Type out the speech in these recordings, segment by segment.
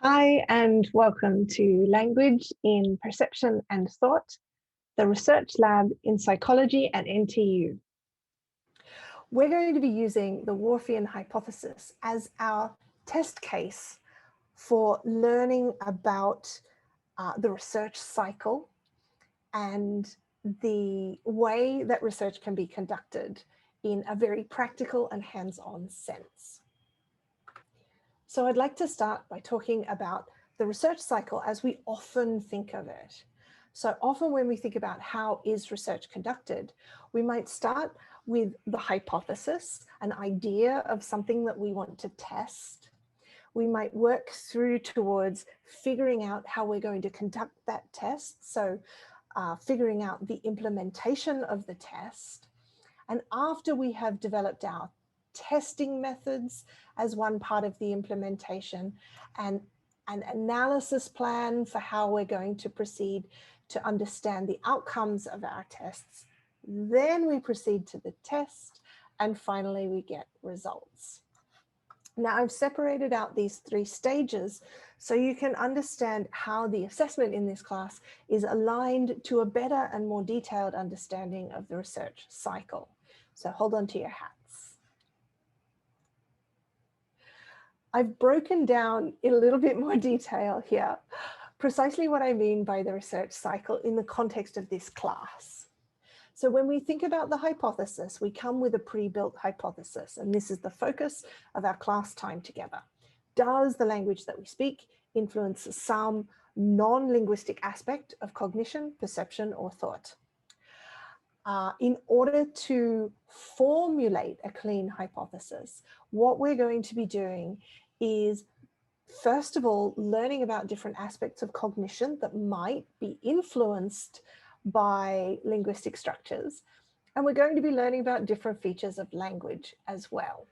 Hi, and welcome to Language in Perception and Thought, the research lab in psychology at NTU. We're going to be using the Whorfian hypothesis as our test case for learning about the research cycle and the way that research can be conducted in a very practical and hands-on sense. So I'd like to start by talking about the research cycle as we often think of it. So often when we think about how is research conducted, we might start with the hypothesis, an idea of something that we want to test. We might work through towards figuring out how we're going to conduct that test. So figuring out the implementation of the test. And after we have developed our testing methods as one part of the implementation and an analysis plan for how we're going to proceed to understand the outcomes of our tests. Then we proceed to the test, and finally we get results. Now I've separated out these three stages so you can understand how the assessment in this class is aligned to a better and more detailed understanding of the research cycle. So hold on to your hats. I've broken down in a little bit more detail here precisely what I mean by the research cycle in the context of this class. So when we think about the hypothesis, we come with a pre-built hypothesis, and this is the focus of our class time together. Does the language that we speak influence some non-linguistic aspect of cognition, perception, or thought? In order to formulate a clean hypothesis, what we're going to be doing is, first of all, learning about different aspects of cognition that might be influenced by linguistic structures. And we're going to be learning about different features of language as well.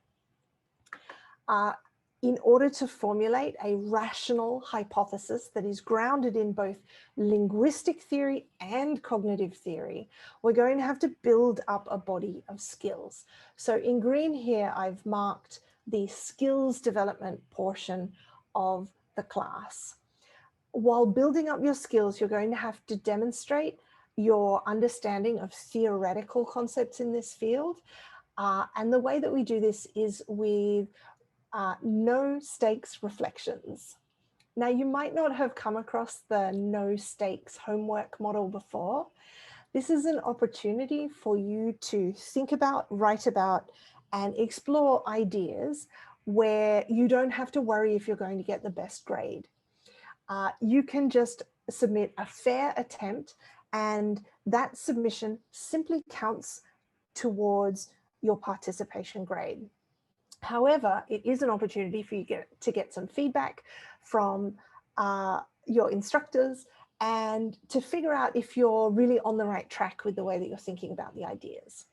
In order to formulate a rational hypothesis that is grounded in both linguistic theory and cognitive theory, we're going to have to build up a body of skills. So in green here, I've marked the skills development portion of the class. While building up your skills, you're going to have to demonstrate your understanding of theoretical concepts in this field. And the way that we do this is with no stakes reflections. Now, you might not have come across the no stakes homework model before. This is an opportunity for you to think about, write about, and explore ideas where you don't have to worry if you're going to get the best grade. You can just submit a fair attempt, and that submission simply counts towards your participation grade. However, it is an opportunity for you to get some feedback from your instructors and to figure out if you're really on the right track with the way that you're thinking about the ideas.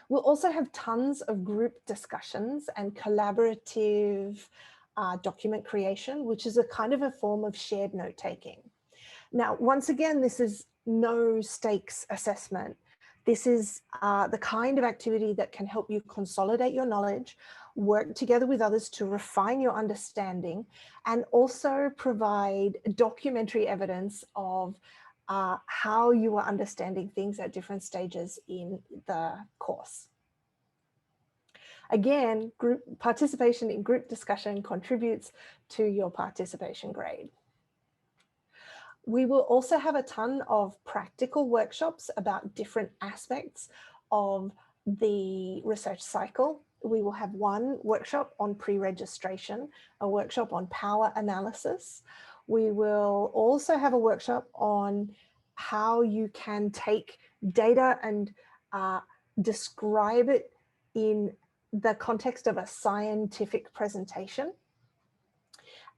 We'll also have tons of group discussions and collaborative document creation, which is a kind of a form of shared note-taking. Now, once again, this is no stakes assessment. This is the kind of activity that can help you consolidate your knowledge, work together with others to refine your understanding, and also provide documentary evidence of how you are understanding things at different stages in the course. Again, participation in group discussion contributes to your participation grade. We will also have a ton of practical workshops about different aspects of the research cycle. We will have one workshop on pre-registration, a workshop on power analysis. We will also have a workshop on how you can take data and describe it in the context of a scientific presentation.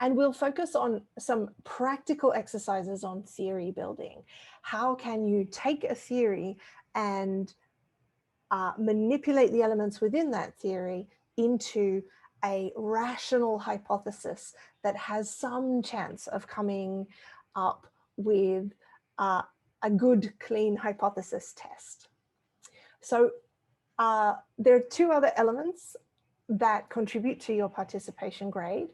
And we'll focus on some practical exercises on theory building. How can you take a theory and manipulate the elements within that theory into a rational hypothesis that has some chance of coming up with a good, clean hypothesis test. So there are two other elements that contribute to your participation grade.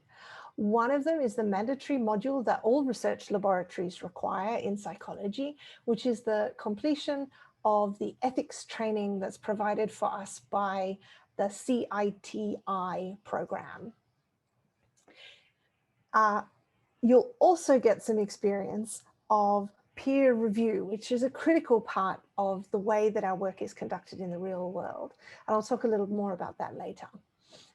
One of them is the mandatory module that all research laboratories require in psychology, which is the completion of the ethics training that's provided for us by the CITI program. You'll also get some experience of peer review, which is a critical part of the way that our work is conducted in the real world. And I'll talk a little more about that later.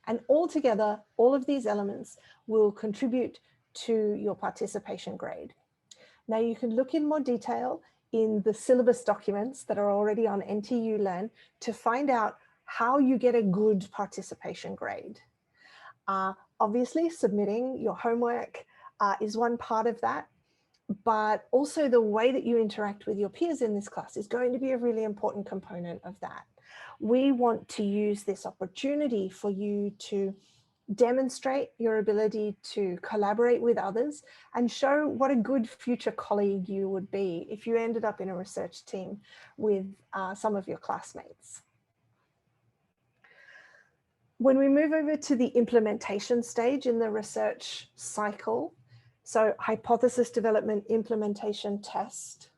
And altogether, all of these elements will contribute to your participation grade. Now you can look in more detail in the syllabus documents that are already on NTU Learn to find out how you get a good participation grade. Obviously, submitting your homework is one part of that, but also the way that you interact with your peers in this class is going to be a really important component of that. We want to use this opportunity for you to demonstrate your ability to collaborate with others and show what a good future colleague you would be if you ended up in a research team with some of your classmates. When we move over to the implementation stage in the research cycle, so hypothesis development, implementation, test,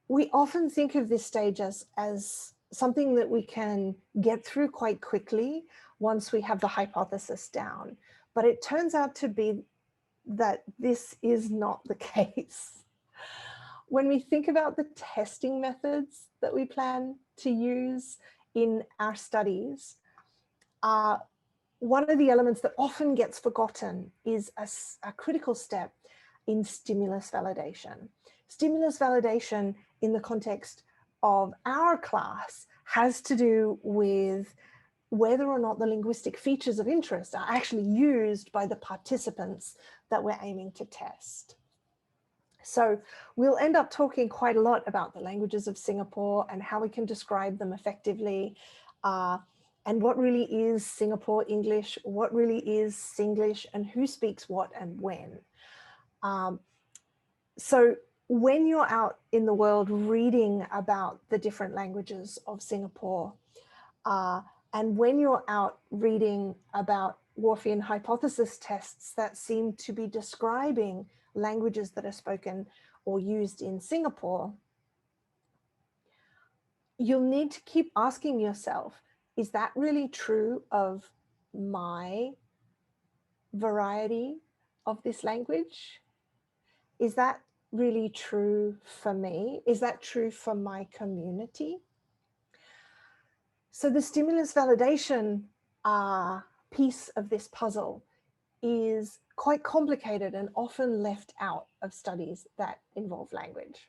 we often think of this stage as something that we can get through quite quickly once we have the hypothesis down. But it turns out to be that this is not the case. When we think about the testing methods that we plan to use in our studies, one of the elements that often gets forgotten is a critical step in stimulus validation. Stimulus validation in the context of our class has to do with whether or not the linguistic features of interest are actually used by the participants that we're aiming to test. So we'll end up talking quite a lot about the languages of Singapore and how we can describe them effectively, and what really is Singapore English, what really is Singlish, and who speaks what and when. So when you're out in the world reading about the different languages of Singapore, and when you're out reading about Whorfian hypothesis tests that seem to be describing languages that are spoken or used in Singapore, you'll need to keep asking yourself, is that really true of my variety of this language? Is that really true for me? Is that true for my community? So the stimulus validation piece of this puzzle is quite complicated and often left out of studies that involve language.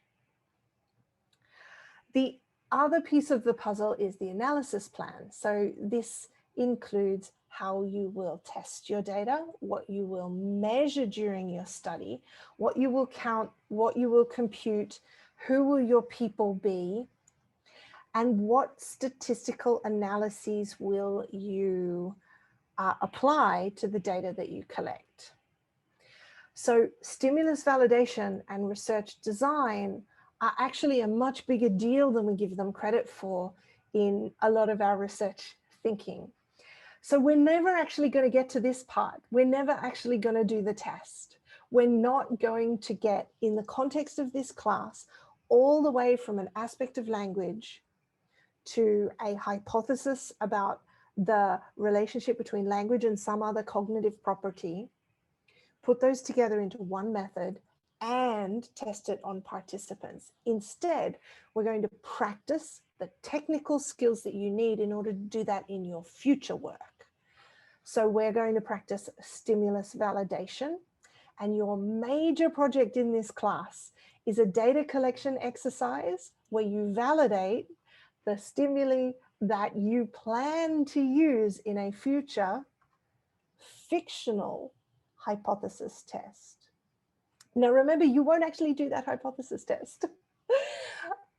The other piece of the puzzle is the analysis plan. So this includes how you will test your data, what you will measure during your study, what you will count, what you will compute, who will your people be, and what statistical analyses will you apply to the data that you collect. So stimulus validation and research design are actually a much bigger deal than we give them credit for in a lot of our research thinking. So we're never actually going to get to this part. We're never actually going to do the test. We're not going to get, in the context of this class, all the way from an aspect of language to a hypothesis about the relationship between language and some other cognitive property, put those together into one method and test it on participants. Instead, we're going to practice the technical skills that you need in order to do that in your future work. So we're going to practice stimulus validation, and your major project in this class is a data collection exercise where you validate the stimuli that you plan to use in a future fictional hypothesis test. Now, remember, you won't actually do that hypothesis test,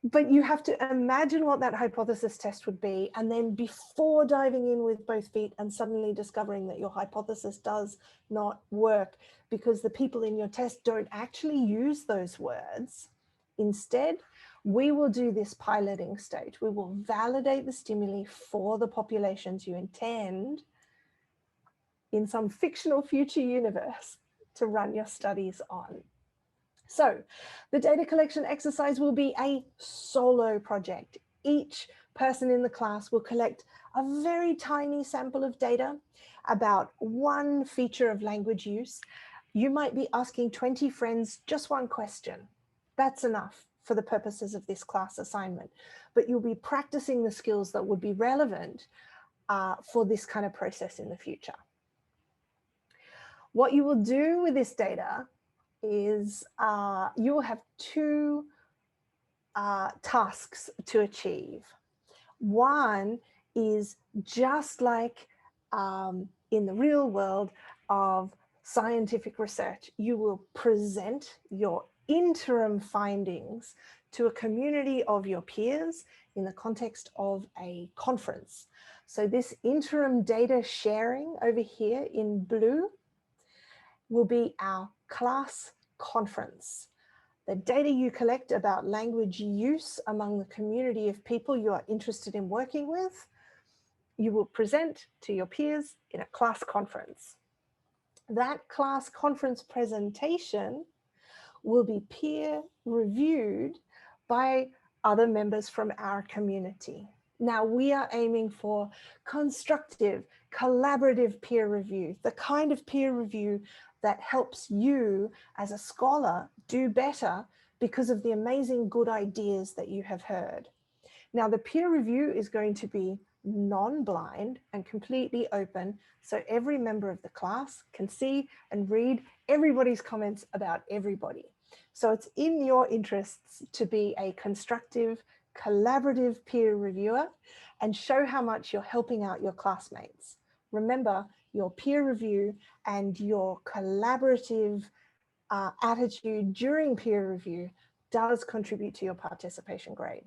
but you have to imagine what that hypothesis test would be. And then before diving in with both feet and suddenly discovering that your hypothesis does not work because the people in your test don't actually use those words, instead, we will do this piloting stage. We will validate the stimuli for the populations you intend in some fictional future universe to run your studies on. So the data collection exercise will be a solo project. Each person in the class will collect a very tiny sample of data about one feature of language use. You might be asking 20 friends just one question. That's enough for the purposes of this class assignment, but you'll be practicing the skills that would be relevant for this kind of process in the future. What you will do with this data is you will have two tasks to achieve. One is just like in the real world of scientific research, you will present your interim findings to a community of your peers in the context of a conference. So this interim data sharing over here in blue will be our class conference. The data you collect about language use among the community of people you are interested in working with, you will present to your peers in a class conference. That class conference presentation will be peer reviewed by other members from our community. Now, we are aiming for constructive, collaborative peer review, the kind of peer review that helps you as a scholar do better because of the amazing good ideas that you have heard. Now, the peer review is going to be non-blind and completely open, so every member of the class can see and read everybody's comments about everybody. So it's in your interests to be a constructive, collaborative peer reviewer and show how much you're helping out your classmates. Remember, your peer review and your collaborative attitude during peer review does contribute to your participation grade.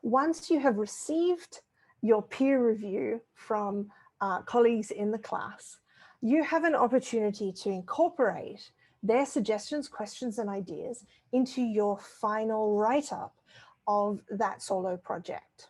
Once you have received your peer review from colleagues in the class, you have an opportunity to incorporate their suggestions, questions, and ideas into your final write-up of that solo project.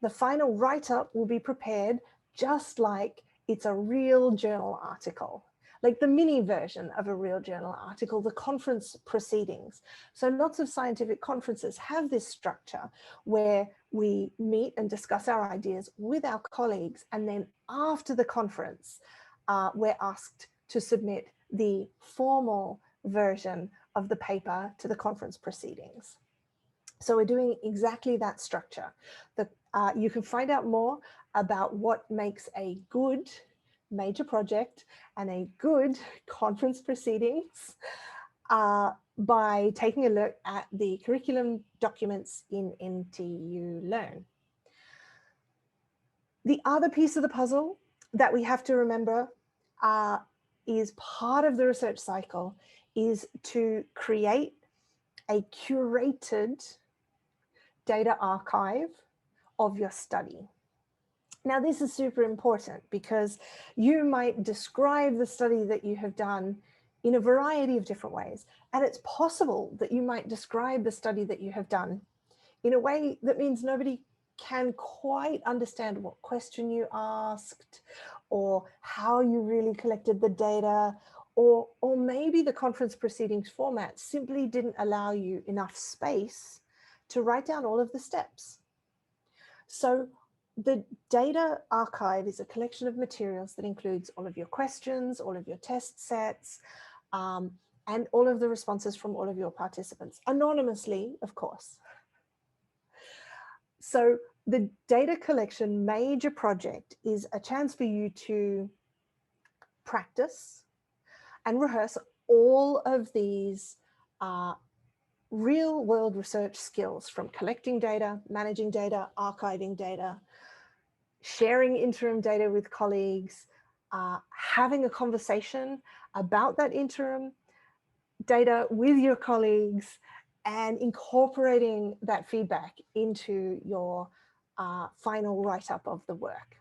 The final write-up will be prepared just like it's a real journal article, like the mini version of a real journal article, the conference proceedings. So lots of scientific conferences have this structure where we meet and discuss our ideas with our colleagues, and then after the conference, we're asked to submit the formal version of the paper to the conference proceedings. So we're doing exactly that structure. You can find out more about what makes a good major project and a good conference proceedings by taking a look at the curriculum documents in NTU Learn. The other piece of the puzzle that we have to remember is part of the research cycle is to create a curated data archive of your study. Now, this is super important because you might describe the study that you have done in a variety of different ways. And it's possible that you might describe the study that you have done in a way that means nobody can quite understand what question you asked or how you really collected the data, or maybe the conference proceedings format simply didn't allow you enough space to write down all of the steps. So the data archive is a collection of materials that includes all of your questions, all of your test sets, and all of the responses from all of your participants, anonymously, of course. So the data collection major project is a chance for you to practice and rehearse all of these real world research skills, from collecting data, managing data, archiving data, sharing interim data with colleagues, having a conversation about that interim data with your colleagues, and incorporating that feedback into your final write-up of the work.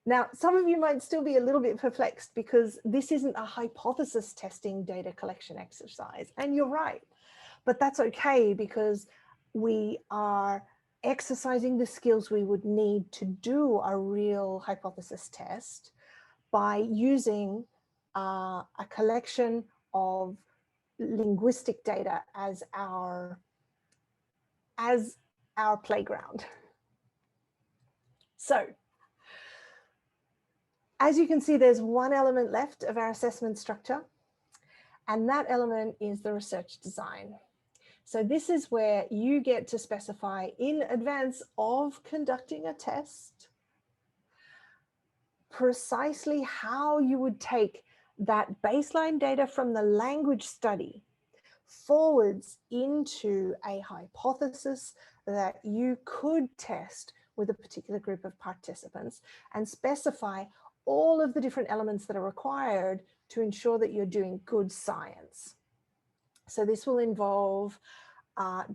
Now, some of you might still be a little bit perplexed because this isn't a hypothesis testing data collection exercise, and you're right, but that's okay because we are exercising the skills we would need to do a real hypothesis test by using a collection of linguistic data as our playground. So, as you can see, there's one element left of our assessment structure, and that element is the research design. So this is where you get to specify in advance of conducting a test precisely how you would take that baseline data from the language study forwards into a hypothesis that you could test with a particular group of participants, and specify all of the different elements that are required to ensure that you're doing good science. So this will involve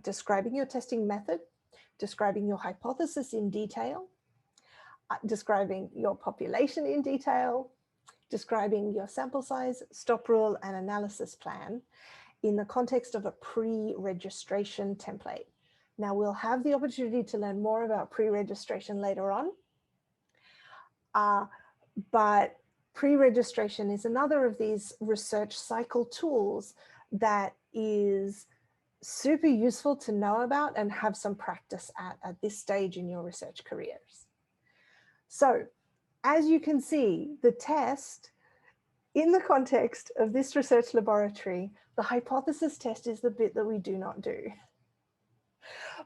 describing your testing method, describing your hypothesis in detail, describing your population in detail, describing your sample size, stop rule, and analysis plan in the context of a pre-registration template. Now, we'll have the opportunity to learn more about pre-registration later on, but pre-registration is another of these research cycle tools that is super useful to know about and have some practice at this stage in your research careers. So, as you can see, the test in the context of this research laboratory, the hypothesis test is the bit that we do not do.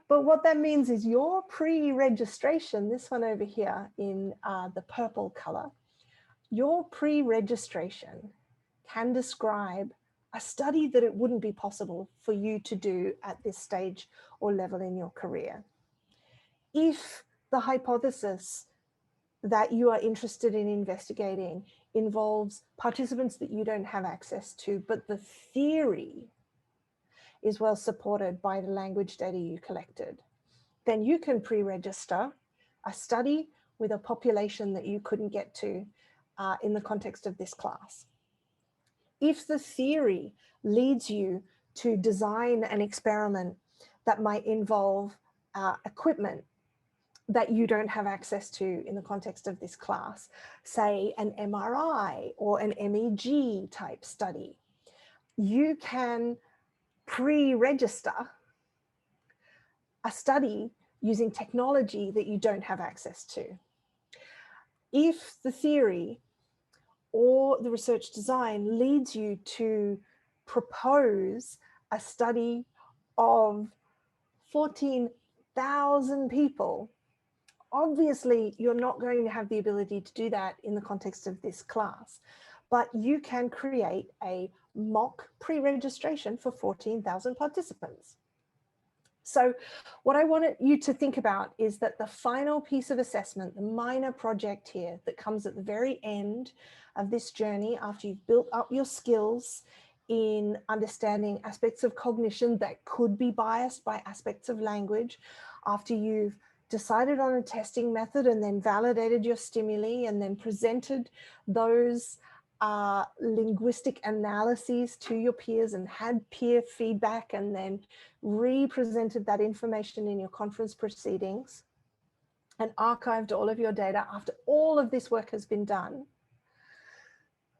But what that means is your pre-registration, this one over here in the purple color, your pre-registration can describe a study that it wouldn't be possible for you to do at this stage or level in your career. If the hypothesis that you are interested in investigating involves participants that you don't have access to, but the theory is well supported by the language data you collected, then you can pre-register a study with a population that you couldn't get to in the context of this class. If the theory leads you to design an experiment that might involve equipment that you don't have access to in the context of this class, say an MRI or an MEG type study, you can pre-register a study using technology that you don't have access to. If the theory or the research design leads you to propose a study of 14,000 people, obviously you're not going to have the ability to do that in the context of this class, but you can create a mock pre-registration for 14,000 participants. So what I wanted you to think about is that the final piece of assessment, the minor project here that comes at the very end of this journey after you've built up your skills in understanding aspects of cognition that could be biased by aspects of language, after you've decided on a testing method and then validated your stimuli and then presented those linguistic analyses to your peers and had peer feedback and then represented that information in your conference proceedings and archived all of your data. After all of this work has been done,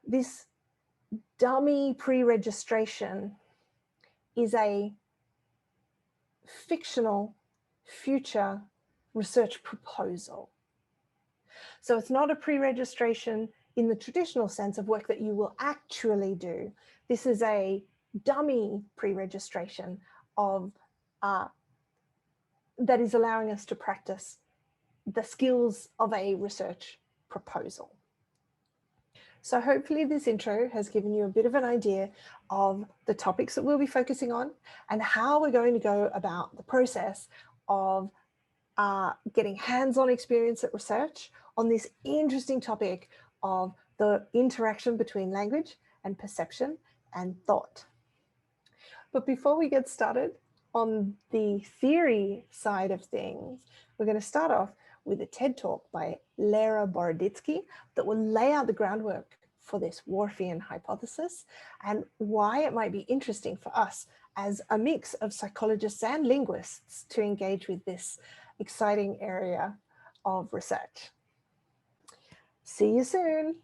this dummy pre-registration is a fictional future research proposal. So it's not a pre-registration in the traditional sense of work that you will actually do. This is a dummy pre-registration of that is allowing us to practice the skills of a research proposal. So hopefully this intro has given you a bit of an idea of the topics that we'll be focusing on and how we're going to go about the process of getting hands-on experience at research on this interesting topic of the interaction between language and perception and thought. But before we get started on the theory side of things, we're going to start off with a TED Talk by Lera Boroditsky that will lay out the groundwork for this Whorfian hypothesis and why it might be interesting for us as a mix of psychologists and linguists to engage with this exciting area of research. See you soon.